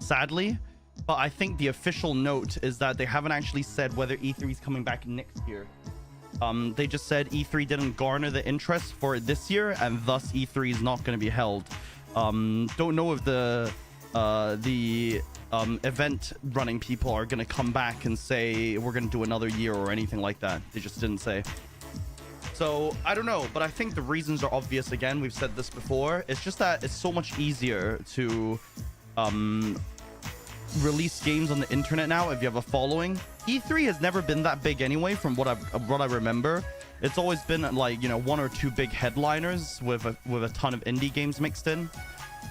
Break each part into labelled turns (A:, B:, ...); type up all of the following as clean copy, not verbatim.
A: sadly. But I think the official note is that they haven't actually said whether E3 is coming back next year. They just said E3 didn't garner the interest for it this year, and thus E3 is not going to be held. Don't know if the event running people are going to come back and say we're going to do another year or anything like that. They just didn't say. So I don't know, but I think the reasons are obvious. Again, we've said this before. It's just that it's so much easier to release games on the internet now if you have a following. E3 has never been that big anyway, from what I remember. It's always been like, you know, one or two big headliners with a ton of indie games mixed in.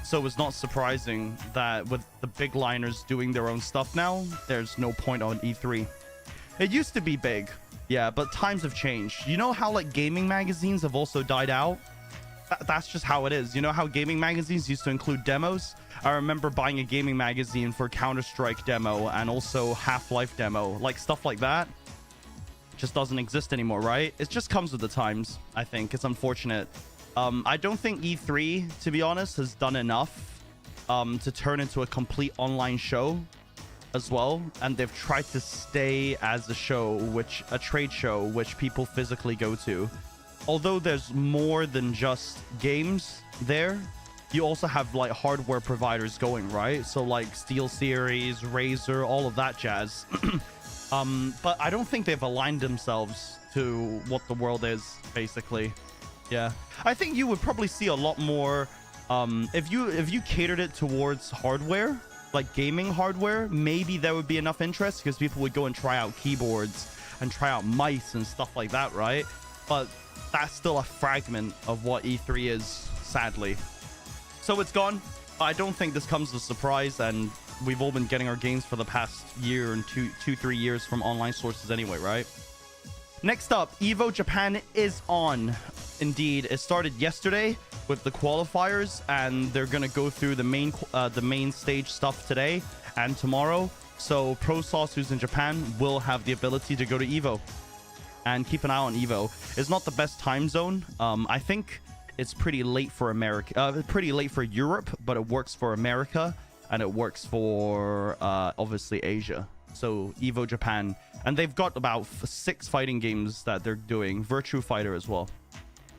A: So it's not surprising that with the big liners doing their own stuff now, there's no point on E3. It used to be big, yeah, but times have changed. You know how like gaming magazines have also died out? That's just how it is. You know how gaming magazines used to include demos? I remember buying a gaming magazine for Counter-Strike demo and also Half-Life demo. Like stuff like that just doesn't exist anymore, right? It just comes with the times, I think. It's unfortunate. I don't think E3, to be honest, has done enough to turn into a complete online show as well. And they've tried to stay as a show, a trade show, which people physically go to. Although there's more than just games there, you also have like hardware providers going, right? So like SteelSeries, Razer, all of that jazz. But I don't think they've aligned themselves to what the world is, basically. Yeah, I think you would probably see a lot more if you catered it towards hardware, like gaming hardware. Maybe there would be enough interest because people would go and try out keyboards and try out mice and stuff like that, right? But that's still a fragment of what E3 is, sadly. So it's gone. I don't think this comes as a surprise, and we've all been getting our games for the past year and 3 years from online sources anyway, right? Next up, EVO Japan is on. Indeed, it started yesterday with the qualifiers, and they're gonna go through the main stage stuff today and tomorrow. So Pro Sauce, who's in Japan, will have the ability to go to EVO. And keep an eye on EVO. It's not the best time zone. I think it's pretty late for America, pretty late for Europe, but it works for America and it works for obviously Asia. So EVO Japan, and they've got about 6 fighting games that they're doing. Virtua Fighter as well.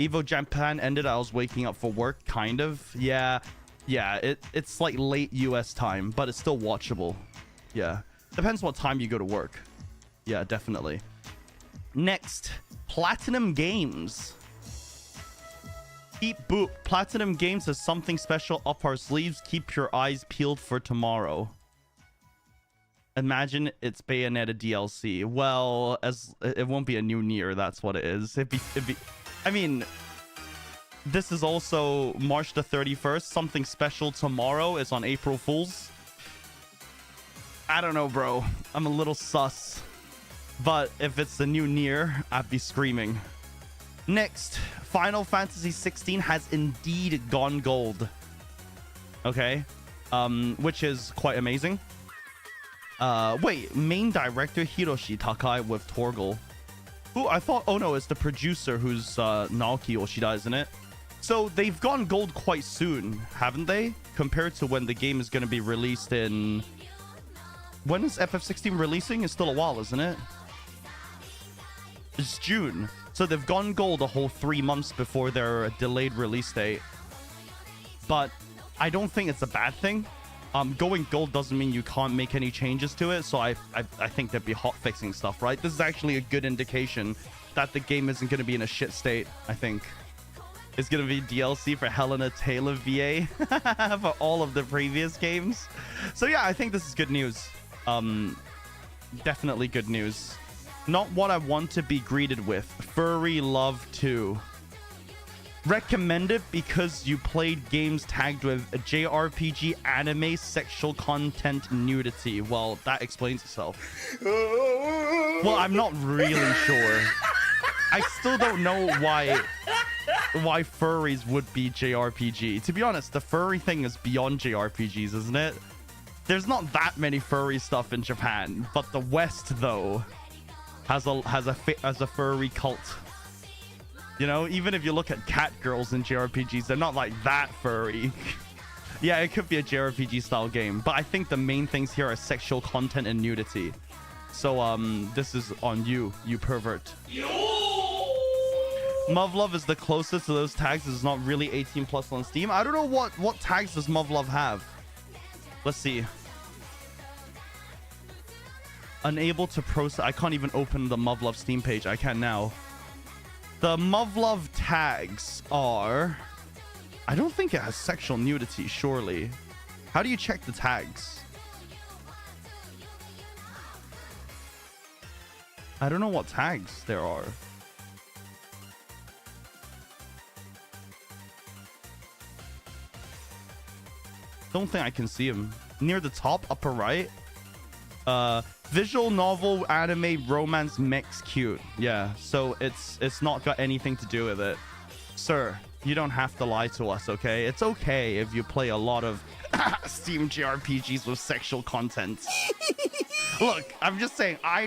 A: EVO Japan ended. I was waking up for work, kind of. Yeah. It's like late US time, but it's still watchable. Yeah, depends what time you go to work. Yeah, definitely. Next, Platinum Games. Keep boop. Platinum Games has something special up our sleeves. Keep your eyes peeled for tomorrow. Imagine it's Bayonetta DLC. Well, as it won't be a new Nier, that's what it is. It'd be I mean, this is also March the 31st. Something special tomorrow is on April Fool's. I don't know, bro. I'm a little sus. But if it's the new Nier, I'd be screaming. Next, Final Fantasy 16 has indeed gone gold. Okay. Which is quite amazing. Wait, main director Hiroshi Takai with Torgal. Who I thought, oh no, it's the producer who's Naoki Yoshida, isn't it? So they've gone gold quite soon, haven't they? Compared to when the game is going to be released in... When is FF16 releasing? It's still a while, isn't it? It's June. So they've gone gold a whole 3 months before their delayed release date. But I don't think it's a bad thing. Going gold doesn't mean you can't make any changes to it. So I think they'd be hotfixing stuff, right? This is actually a good indication that the game isn't going to be in a shit state, I think. It's going to be DLC for Helena Taylor VA for all of the previous games. So yeah, I think this is good news. Definitely good news. Not what I want to be greeted with. Furry Love 2. Recommended because you played games tagged with a JRPG, anime, sexual content, nudity. Well, that explains itself. Well, I'm not really sure. I still don't know why furries would be JRPG. To be honest, the furry thing is beyond JRPGs, isn't it? There's not that many furry stuff in Japan, but the West though has a furry cult. You know, even if you look at cat girls in JRPGs, they're not like that furry. Yeah, it could be a JRPG style game, but I think the main things here are sexual content and nudity. So this is on you, you pervert. Muv-Love is the closest to those tags. It's not really 18 plus on Steam. I don't know what tags does Muv-Love have. Let's see. Unable to process. I can't even open the Muv-Love Steam page. I can now. The Muv-Love tags are... I don't think it has sexual nudity, surely. How do you check the tags? I don't know what tags there are. Don't think I can see them. Near the top, upper right. Visual novel, anime, romance, mix, cute. Yeah, so it's not got anything to do with it. Sir, you don't have to lie to us, okay? It's okay if you play a lot of Steam JRPGs with sexual content. Look, I'm just saying, I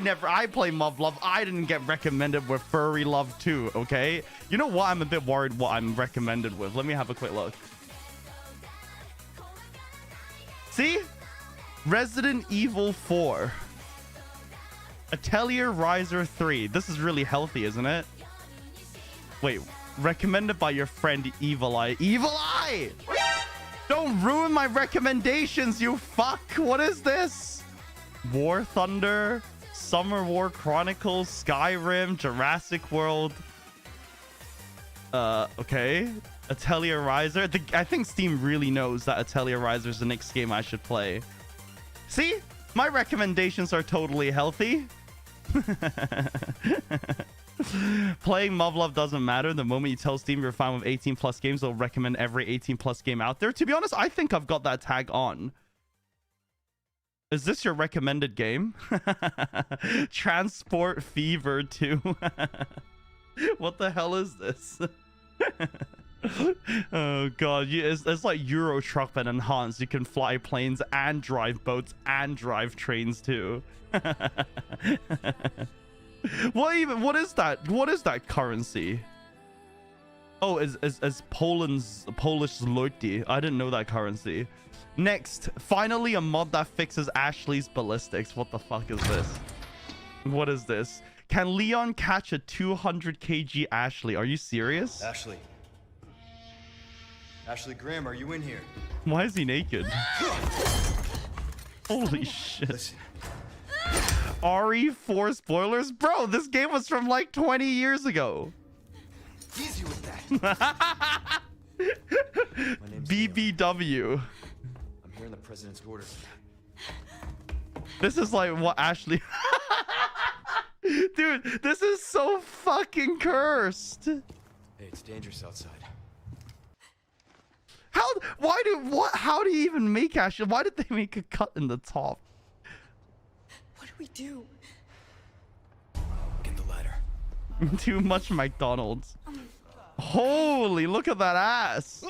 A: play Muv-Love. I didn't get recommended with Furry Love too, okay? You know what? I'm a bit worried what I'm recommended with. Let me have a quick look. See? Resident Evil 4. Atelier Riser 3. This is really healthy, isn't it? Wait, recommended by your friend Evil Eye. Evil Eye! Don't ruin my recommendations, you fuck! What is this? War Thunder, Summer War Chronicles, Skyrim, Jurassic World. Okay. Atelier Riser. I think Steam really knows that Atelier Riser is the next game I should play. See? My recommendations are totally healthy. Playing Muv-Love doesn't matter. The moment you tell Steam you're fine with 18 plus games, they'll recommend every 18 plus game out there. To be honest, I think I've got that tag on. Is this your recommended game? Transport Fever 2. What the hell is this? Oh god, it's like Euro Truck but enhanced. You can fly planes and drive boats and drive trains too. What is that currency? Oh, is Poland's Polish zloty. I didn't know that currency. Next, finally a mod that fixes Ashley's ballistics. What the fuck is this? What is this? Can Leon catch a 200 kg Ashley? Are you serious?
B: Ashley Graham, are you in here?
A: Why is he naked? Holy shit.
B: Listen.
A: RE4 spoilers? Bro, this game was from like 20 years ago.
B: Easy with that. My name's
A: BBW.
B: Leon. I'm here in the president's orders.
A: This is like what Ashley... Dude, this is so fucking cursed.
B: Hey, it's dangerous outside.
A: How do you even make Ashley? Why did they make a cut in the top?
C: What do we do?
B: Get the ladder.
A: Too much McDonald's. Holy, look at that ass.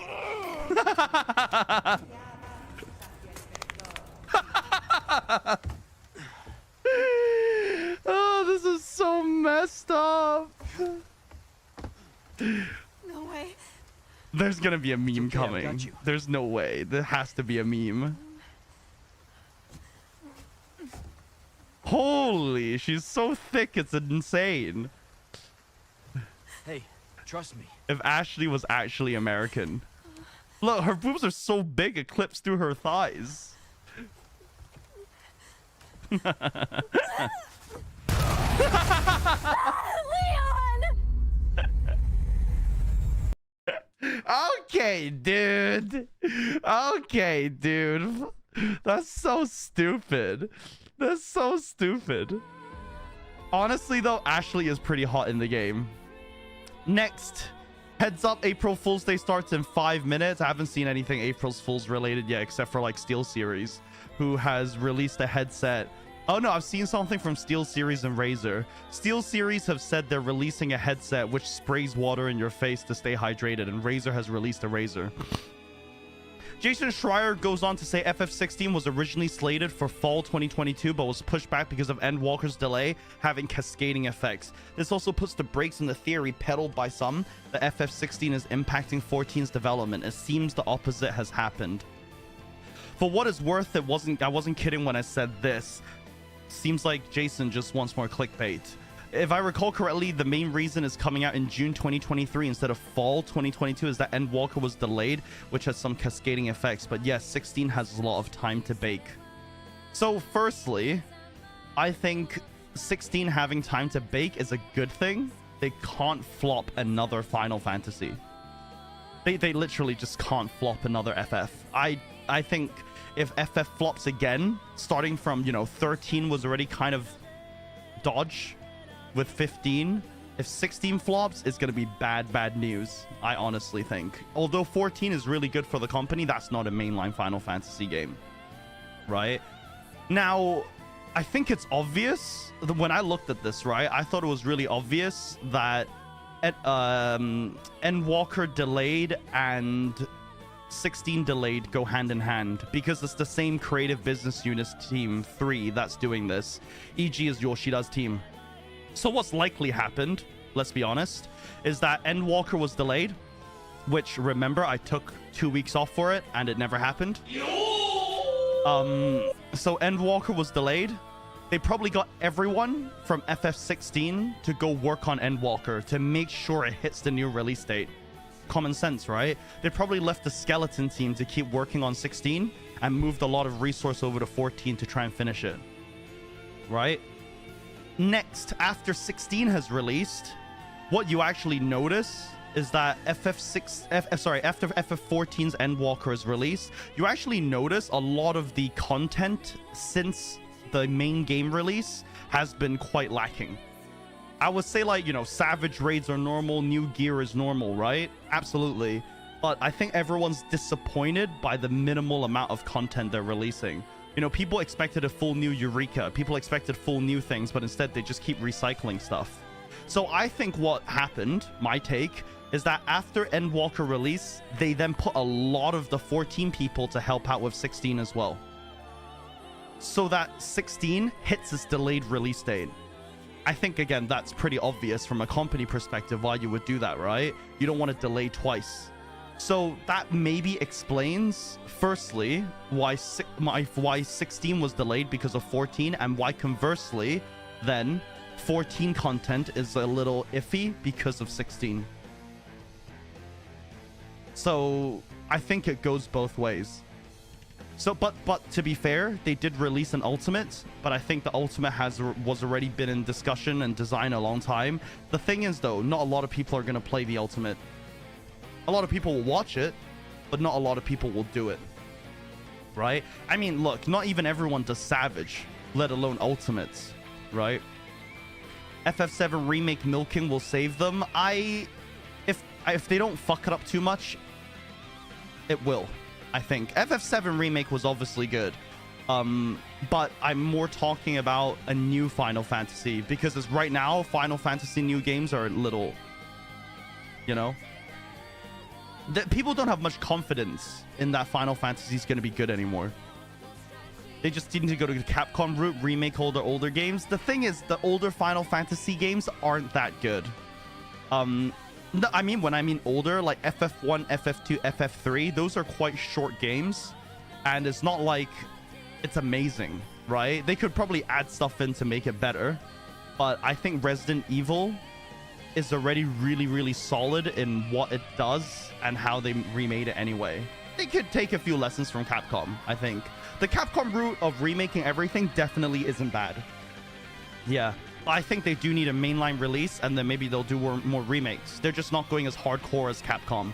A: Oh, this is so messed up.
C: No way.
A: There's gonna be a meme
B: okay, I
A: coming.
B: got you.
A: There's no way. There has to be a meme. Holy, she's so thick, it's insane.
B: Hey, trust me.
A: If Ashley was actually American. Look, her boobs are so big it clips through her thighs.
C: Leon!
A: Okay, dude. Okay, dude. That's so stupid. That's so stupid. Honestly, though, Ashley is pretty hot in the game. Next. Heads up, April Fool's Day starts in 5 minutes. I haven't seen anything April Fool's related yet, except for like SteelSeries, who has released a headset. Oh no, I've seen something from SteelSeries and Razer. SteelSeries have said they're releasing a headset which sprays water in your face to stay hydrated, and Razer has released a Razer. Jason Schreier goes on to say FF16 was originally slated for fall 2022 but was pushed back because of Endwalker's delay having cascading effects. This also puts the brakes on the theory peddled by some that FF16 is impacting 14's development. It seems the opposite has happened. For what it's worth, I wasn't kidding when I said this. Seems like Jason just wants more clickbait. If I recall correctly, the main reason is coming out in June 2023 instead of fall 2022 is that Endwalker was delayed, which has some cascading effects. But yes, 16 has a lot of time to bake. So firstly, I think 16 having time to bake is a good thing. They can't flop another Final Fantasy. They literally just can't flop another FF. I think if FF flops again, starting from, you know, 13 was already kind of dodge with 15. If 16 flops, it's going to be bad news, I honestly think. Although 14 is really good for the company, that's not a mainline Final Fantasy game, right? Now, I think it's obvious. When I looked at this, right, I thought it was really obvious that Endwalker delayed and 16 delayed go hand in hand because it's the same creative business unit team 3 that's doing this. E.g. is Yoshida's team. So what's likely happened, let's be honest, is that Endwalker was delayed, which, remember, I took 2 weeks off for it and it never happened. So Endwalker was delayed. They probably got everyone from FF16 to go work on Endwalker to make sure it hits the new release date. Common sense, right? They probably left the skeleton team to keep working on 16 and moved a lot of resource over to 14 to try and finish it, right? Next, after 16 has released, what you actually notice is that after FF14's Endwalker is released, you actually notice a lot of the content since the main game release has been quite lacking. I would say, like, you know, savage raids are normal, new gear is normal, right? Absolutely. But I think everyone's disappointed by the minimal amount of content they're releasing. You know, people expected a full new Eureka. People expected full new things, but instead they just keep recycling stuff. So I think what happened, my take, is that after Endwalker release, they then put a lot of the 14 people to help out with 16 as well, so that 16 hits its delayed release date. I think, again, that's pretty obvious from a company perspective why you would do that, right? You don't want to delay twice. So that maybe explains, firstly, why 16 was delayed because of 14, and why, conversely, then 14 content is a little iffy because of 16. So I think it goes both ways. So, but to be fair, they did release an Ultimate, but I think the Ultimate was already been in discussion and design a long time. The thing is, though, not a lot of people are going to play the Ultimate. A lot of people will watch it, but not a lot of people will do it, right? I mean, look, not even everyone does Savage, let alone Ultimates, right? FF7 Remake milking will save them. If they don't fuck it up too much, it will. I think FF7 Remake was obviously good, but I'm more talking about a new Final Fantasy, because as right now, Final Fantasy new games are a little, you know, people don't have much confidence in that Final Fantasy is going to be good anymore. They just need to go to the Capcom route, remake all their older games. The thing is, the older Final Fantasy games aren't that good. No, I mean, when I mean older, like FF1, FF2, FF3, those are quite short games, and it's not like it's amazing, right? They could probably add stuff in to make it better, but I think Resident Evil is already really solid in what it does and how they remade it anyway. They could take a few lessons from Capcom, I think. The Capcom route of remaking everything definitely isn't bad. Yeah. I think they do need a mainline release, and then maybe they'll do more remakes. They're just not going as hardcore as Capcom,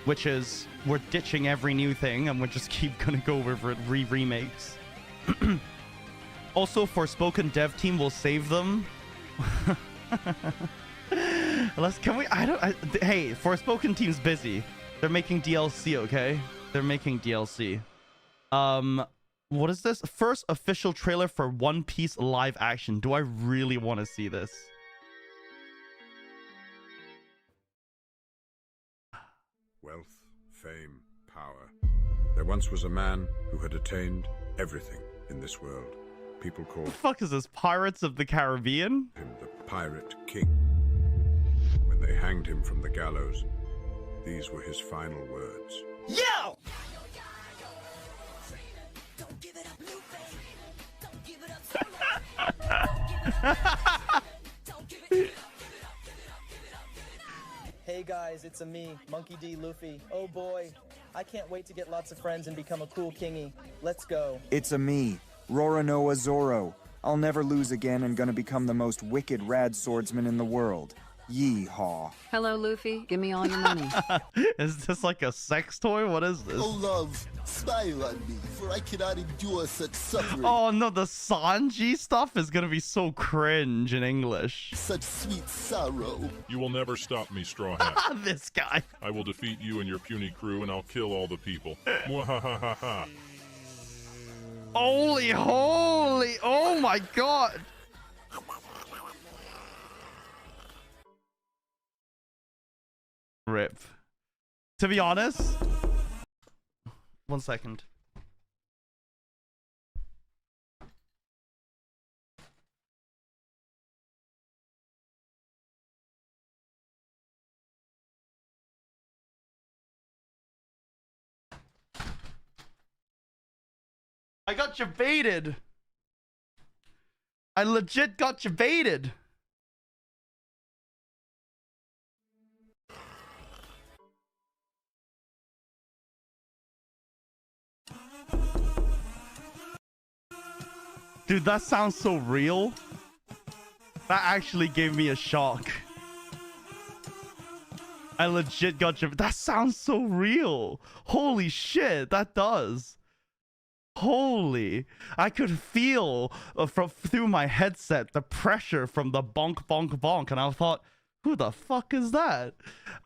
A: which is we're ditching every new thing and we're just keep gonna go with remakes. Also, Forspoken dev team will save them. Hey, Forspoken team's busy. They're making DLC, okay? They're making DLC. What is this? First official trailer for One Piece live action. Do I really want to see this?
D: Wealth, fame, power. There once was a man who had attained everything in this world. People called
A: the fuck is this? Pirates of the Caribbean?
D: him the Pirate King. When they hanged him from the gallows, these were his final words.
E: Yo! Hey guys, it's me, Monkey D. Luffy. Oh boy, I can't wait to get lots of friends and become a cool kingy. Let's go.
F: It's me, Roronoa Zoro. I'll never lose again and gonna become the most wicked rad swordsman in the world. Yeehaw.
G: Hello, Luffy. Give me all your money.
A: Is this like a sex toy? What is this?
H: Oh love, smile on me, for I cannot endure such suffering.
A: Oh no, the Sanji stuff is gonna be so cringe in English.
H: Such sweet sorrow.
I: You will never stop me, Straw Hat.
A: This guy.
I: I will defeat you and your puny crew, and I'll kill all the people. Mwahahaha.
A: Holy, oh my god. Rip. To be honest, 1 second. I got you baited. I legit got you baited. Dude, that sounds so real. That actually gave me a shock. I legit got you. That sounds so real. Holy shit, that does. Holy, I could feel through my headset the pressure from the bonk bonk bonk, and I thought, who the fuck is that?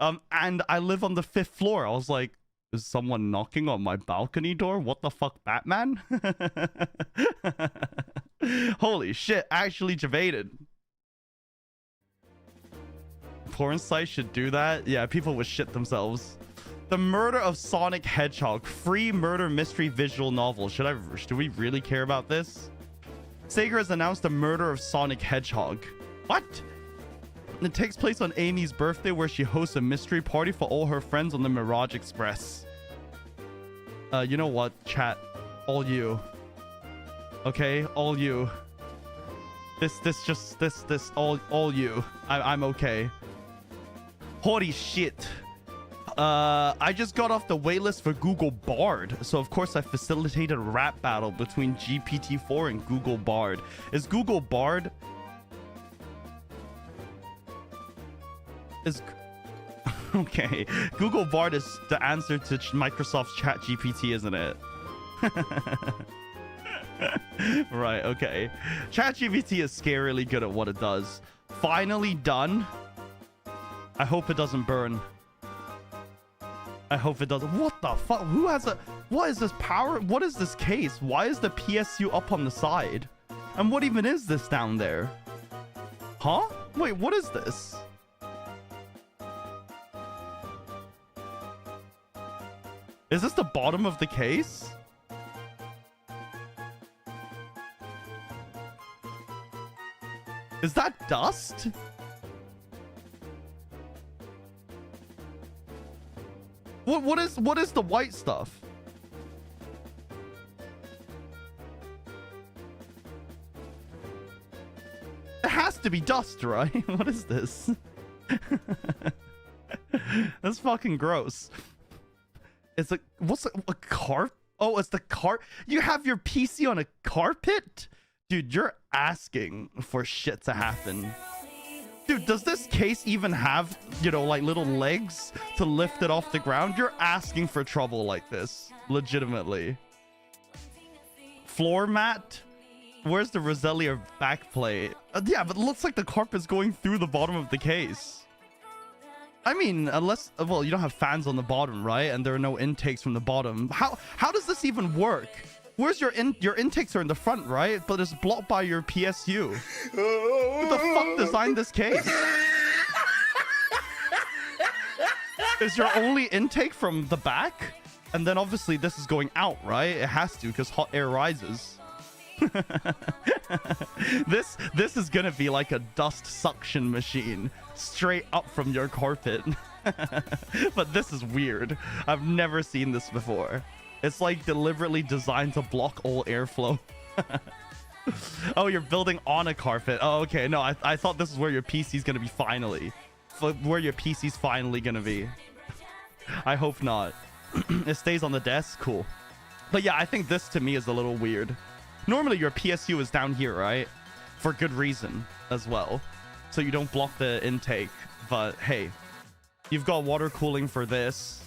A: And I live on the 5th floor. I was like, is someone knocking on my balcony door? What the fuck, Batman? Holy shit, actually debated. Porn sites should do that. Yeah, people would shit themselves. The Murder of Sonic Hedgehog, free murder mystery visual novel. Do we really care about this? Sega has announced the Murder of Sonic Hedgehog. What? It takes place on Amy's birthday, where she hosts a mystery party for all her friends on the Mirage Express. You know what, chat? All you. Okay, all you. All you. I'm okay. Holy shit. I just got off the waitlist for Google Bard, so of course I facilitated a rap battle between GPT-4 and Google Bard. Is Google Bard... Okay, Google Bard is the answer to Microsoft's ChatGPT, isn't it? Right, okay. ChatGPT is scarily good at what it does. Finally done. I hope it doesn't burn. I hope it doesn't. What the fuck? Who has a... What is this power? What is this case? Why is the PSU up on the side? And what even is this down there? Huh? Wait, what is this? Is this the bottom of the case? Is that dust? What is the white stuff? It has to be dust, right? What is this? That's fucking gross. It's like, what's a carpet? Oh, it's the you have your PC on a carpet? Dude, you're asking for shit to happen. Dude, does this case even have, you know, like little legs to lift it off the ground? You're asking for trouble like this. Legitimately. Floor mat? Where's the Roselia backplate? Yeah, but it looks like the carpet's going through the bottom of the case. I mean, unless, well, you don't have fans on the bottom, right? And there are no intakes from the bottom. How does this even work? Where's your intakes are in the front, right? But it's blocked by your PSU. Who the fuck designed this case? Is your only intake from the back? And then obviously this is going out, right? It has to, because hot air rises. This is gonna be like a dust suction machine straight up from your carpet. But this is weird. I've never seen this before. It's like deliberately designed to block all airflow. Oh, you're building on a carpet. Oh, okay. No, I thought this is where your PC's gonna be finally. Where your PC's finally gonna be. I hope not. It stays on the desk. Cool. But yeah, I think this to me is a little weird. Normally your PSU is down here, right? For good reason as well. So you don't block the intake. But hey, you've got water cooling for this.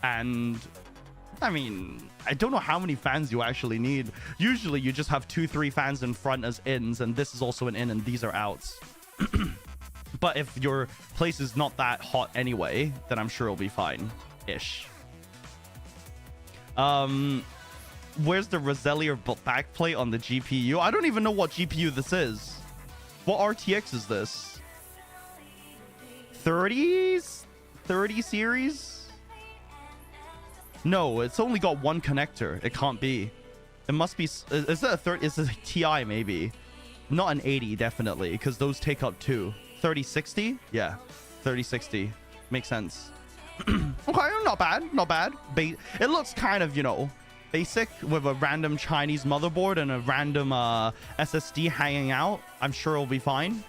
A: And I mean, I don't know how many fans you actually need. Usually you just have 2-3 fans in front as ins, and this is also an in and these are outs. But if your place is not that hot anyway, then I'm sure it'll be fine-ish. Where's the Roselli or backplate on the GPU? I don't even know what GPU this is. What RTX is this? 30s? 30 series? No, it's only got one connector. It can't be. It must be. Is it a 30? Is it a TI maybe? Not an 80 definitely, because those take up 2. 3060? Yeah, 3060 makes sense. Okay, not bad, not bad. It looks kind of, you know, basic with a random Chinese motherboard and a random SSD hanging out. I'm sure it'll be fine.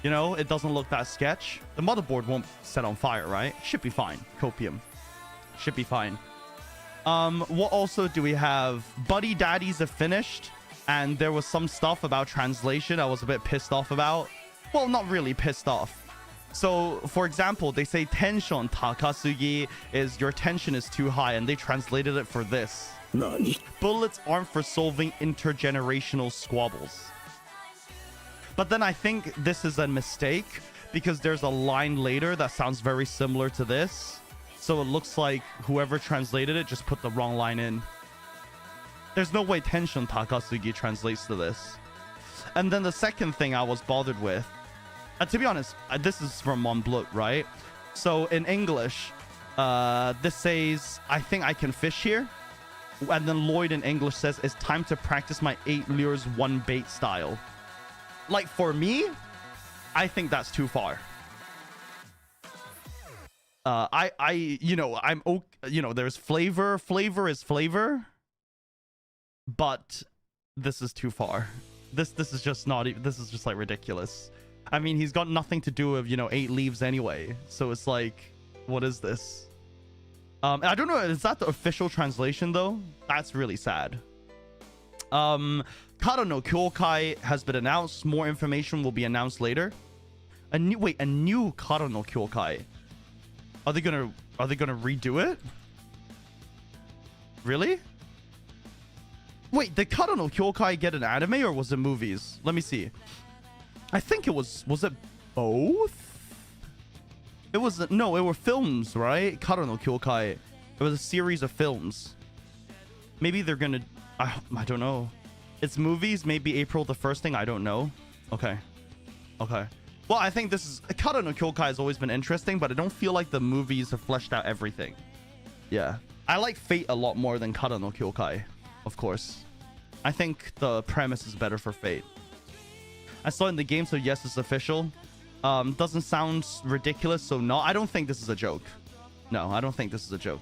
A: You know, it doesn't look that sketch. The motherboard won't set on fire, right? Should be fine. Copium. Should be fine. What also do we have? Buddy Daddies are finished, and there was some stuff about translation I was a bit pissed off about. Well, not really pissed off. So, for example, they say tension takasugi is your tension is too high, and they translated it for this.
H: Nani?
A: Bullets aren't for solving intergenerational squabbles. But then I think this is a mistake, because there's a line later that sounds very similar to this. So it looks like whoever translated it just put the wrong line in. There's no way tension takasugi translates to this. And then the second thing I was bothered with, to be honest, this is from Montblut, right? So in English, this says, I think I can fish here. And then Lloyd in English says, it's time to practice my 8 lures 1 bait style. Like for me, I think that's too far. You know, I'm okay, you know, there's flavor is flavor, but this is too far. This is just not even, this is just like ridiculous. I mean, he's got nothing to do with, you know, 8 leaves anyway, so it's like, what is this? I don't know, is that the official translation though? That's really sad. Karo no Kyokai has been announced. More information will be announced later. A new Karo no Kyokai. Are they gonna redo it? Really? Wait, did Karo no Kyokai get an anime or was it movies? Let me see. I think it was it both? It was, no, it were films, right? Karo no Kyokai. It was a series of films. Maybe they're gonna, I don't know. It's movies, maybe April the 1st thing, I don't know. Okay. Okay. Well, I think this is... Karo no Kyokai has always been interesting, but I don't feel like the movies have fleshed out everything. Yeah. I like Fate a lot more than Karo no Kyokai, of course. I think the premise is better for Fate. I saw it in the game, so yes, it's official. Doesn't sound ridiculous, so no. I don't think this is a joke. No, I don't think this is a joke.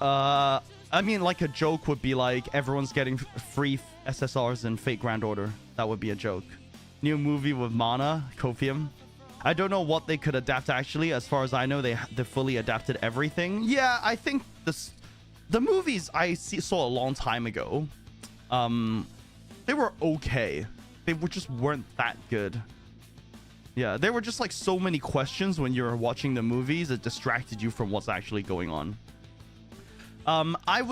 A: I mean, like a joke would be like everyone's getting free SSRs in Fate Grand Order. That would be a joke. New movie with Mana, Copium. I don't know what they could adapt actually. As far as I know, they fully adapted everything. Yeah, I think the movies I saw a long time ago, they were okay. They just weren't that good. Yeah, there were just like so many questions when you were watching the movies. It distracted you from what's actually going on. I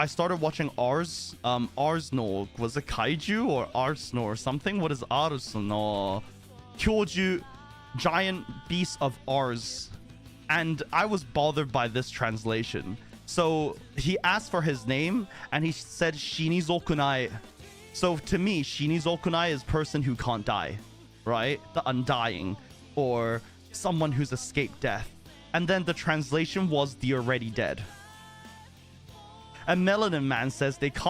A: started watching Ars. Ars no, was it Kaiju or Ars no or something? What is Ars no? Kyoju, giant beast of Ars. And I was bothered by this translation. So he asked for his name and he said Shinizokunai. So to me, Shinizokunai is person who can't die, right? The undying, or someone who's escaped death. And then the translation was the already dead. And Melanin Man says they can't